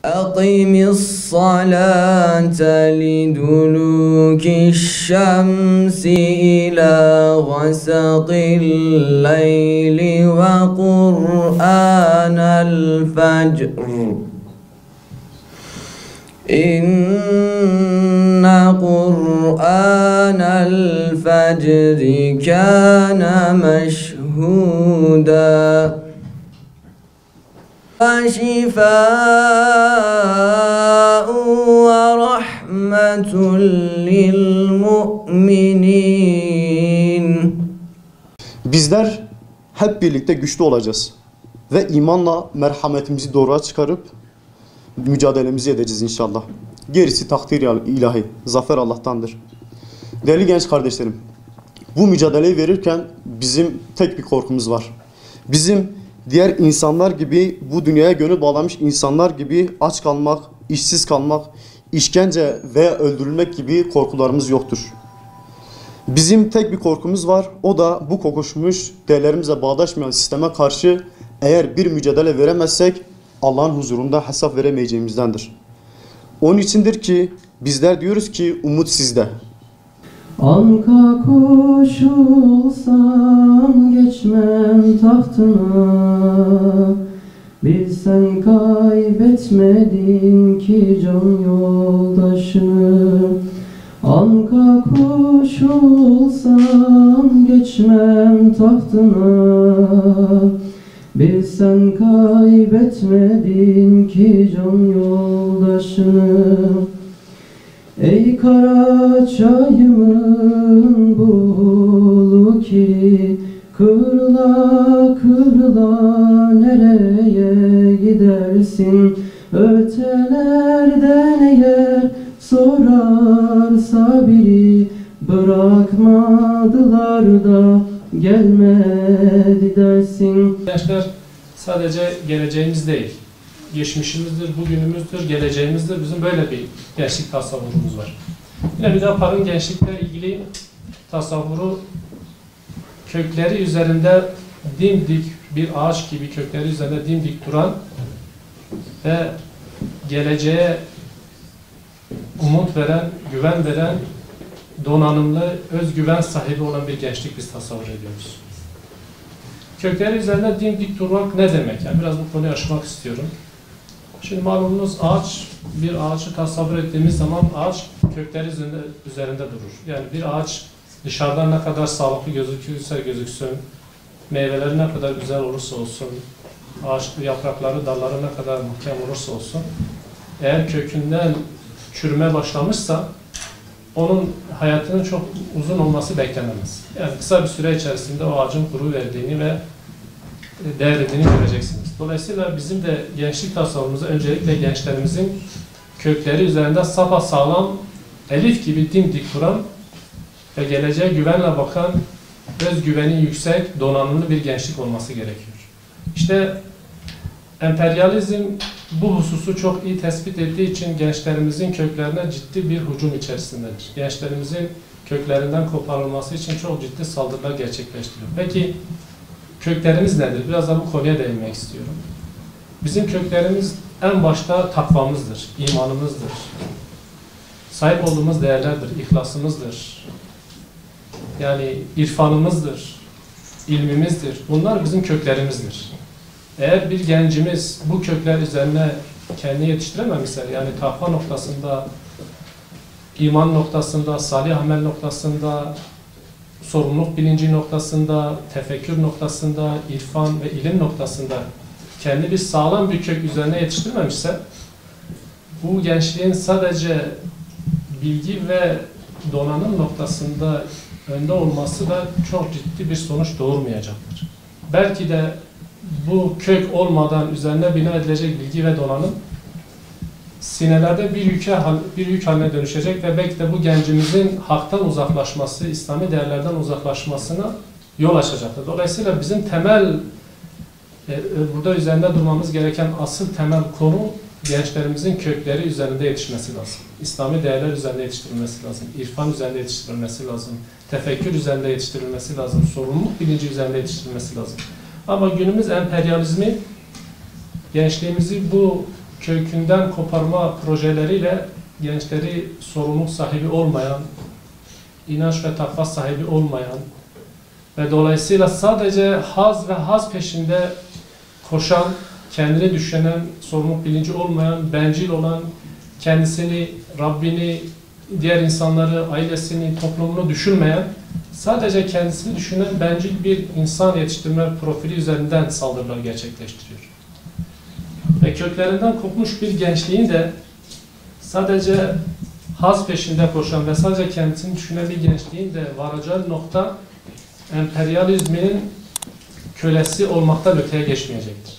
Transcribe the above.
أقم الصلاة لدلوك الشمس إلى غسق الليل وقرآن الفجر إن قرآن الفجر كان مشهودا وشفاء ورحمة للمؤمنين. Bizler hep birlikte güçlü olacağız ve imanla merhametimizi doğruya çıkarıp mücadelemizi edeceğiz inşallah. Gerisi takdir ilahi, zafer Allah'tandır. Değerli genç kardeşlerim, bu mücadeleyi verirken bizim tek bir korkumuz var. Bizim diğer insanlar gibi, bu dünyaya gönül bağlamış insanlar gibi aç kalmak, işsiz kalmak, işkence veya öldürülmek gibi korkularımız yoktur. Bizim tek bir korkumuz var, o da bu kokuşmuş, değerlerimize bağdaşmayan sisteme karşı eğer bir mücadele veremezsek Allah'ın huzurunda hesap veremeyeceğimizdendir. Onun içindir ki bizler diyoruz ki umut sizde. Anka koşulsam geçmem tahtına, bilsen kaybetmedin ki can yoldaşını. Anka koşulsam geçmem tahtına, bilsen kaybetmedin ki can yoldaşını. Ey kara çayımın bulu ki, kırla kırla nereye gidersin? Ötelerden eğer sorarsa biri, bırakmadılar da gelmedi dersin. Gençler sadece geleceğimiz değil, geçmişimizdir, bugünümüzdür, geleceğimizdir. Bizim böyle bir gençlik tasavvurumuz var. Yine Hüdapar'ın gençlikle ilgili tasavvuru kökleri üzerinde dimdik bir ağaç gibi kökleri üzerinde dimdik duran ve geleceğe umut veren, güven veren, donanımlı, özgüven sahibi olan bir gençlik biz tasavvur ediyoruz. Kökleri üzerinde dimdik durmak ne demek? Yani biraz bu konuyu aşmak istiyorum. Şimdi malumunuz bir ağacı tasavvur ettiğimiz zaman ağaç kökleri üzerinde durur. Yani bir ağaç dışarıdan ne kadar sağlıklı gözükürse gözüksün, meyveleri ne kadar güzel olursa olsun, ağaç yaprakları, dalları ne kadar muhkem olursa olsun, eğer kökünden çürüme başlamışsa onun hayatının çok uzun olması beklenemez. Yani kısa bir süre içerisinde o ağacın kuru verdiğini ve devrildiğini göreceksiniz. Dolayısıyla bizim de gençlik tasavvurumuzu öncelikle gençlerimizin kökleri üzerinde sapasağlam, elif gibi dimdik duran ve geleceğe güvenle bakan, özgüveni yüksek, donanımlı bir gençlik olması gerekiyor. İşte emperyalizm bu hususu çok iyi tespit ettiği için gençlerimizin köklerine ciddi bir hücum içerisindedir. Gençlerimizin köklerinden koparılması için çok ciddi saldırılar gerçekleştiriyor. Peki köklerimiz nedir? Biraz da bu konuya değinmek istiyorum. Bizim köklerimiz en başta takvamızdır, imanımızdır. Sahip olduğumuz değerlerdir, ihlasımızdır. Yani irfanımızdır, ilmimizdir. Bunlar bizim köklerimizdir. Eğer bir gencimiz bu kökler üzerine kendini yetiştirememişse, yani takva noktasında, iman noktasında, salih amel noktasında, sorumluluk bilinci noktasında, tefekkür noktasında, irfan ve ilim noktasında kendi bir sağlam bir kök üzerine yetiştirmemişse, bu gençliğin sadece bilgi ve donanım noktasında önde olması da çok ciddi bir sonuç doğurmayacaktır. Belki de bu kök olmadan üzerine bina edilecek bilgi ve donanım sinelerde bir yük haline dönüşecek ve belki de bu gencimizin haktan uzaklaşması, İslami değerlerden uzaklaşmasına yol açacaktır. Dolayısıyla bizim burada üzerinde durmamız gereken asıl temel konu gençlerimizin kökleri üzerinde yetişmesi lazım. İslami değerler üzerinde yetiştirilmesi lazım. İrfan üzerinde yetiştirilmesi lazım. Tefekkür üzerinde yetiştirilmesi lazım. Sorumluluk bilinci üzerinde yetiştirilmesi lazım. Ama günümüz emperyalizmi gençliğimizi bu kökünden koparma projeleriyle gençleri sorumluluk sahibi olmayan, inanç ve takva sahibi olmayan ve dolayısıyla sadece haz ve haz peşinde koşan, kendini düşünen, sorumluluk bilinci olmayan, bencil olan, kendisini, Rabbini, diğer insanları, ailesini, toplumunu düşünmeyen, sadece kendisini düşünen bencil bir insan yetiştirme profili üzerinden saldırılar gerçekleştiriyor. Ve köklerinden kopmuş bir gençliğin de sadece haz peşinde koşan ve sadece kendisini düşünen bir gençliğin de varacağı nokta emperyalizmin kölesi olmaktan öteye geçmeyecektir.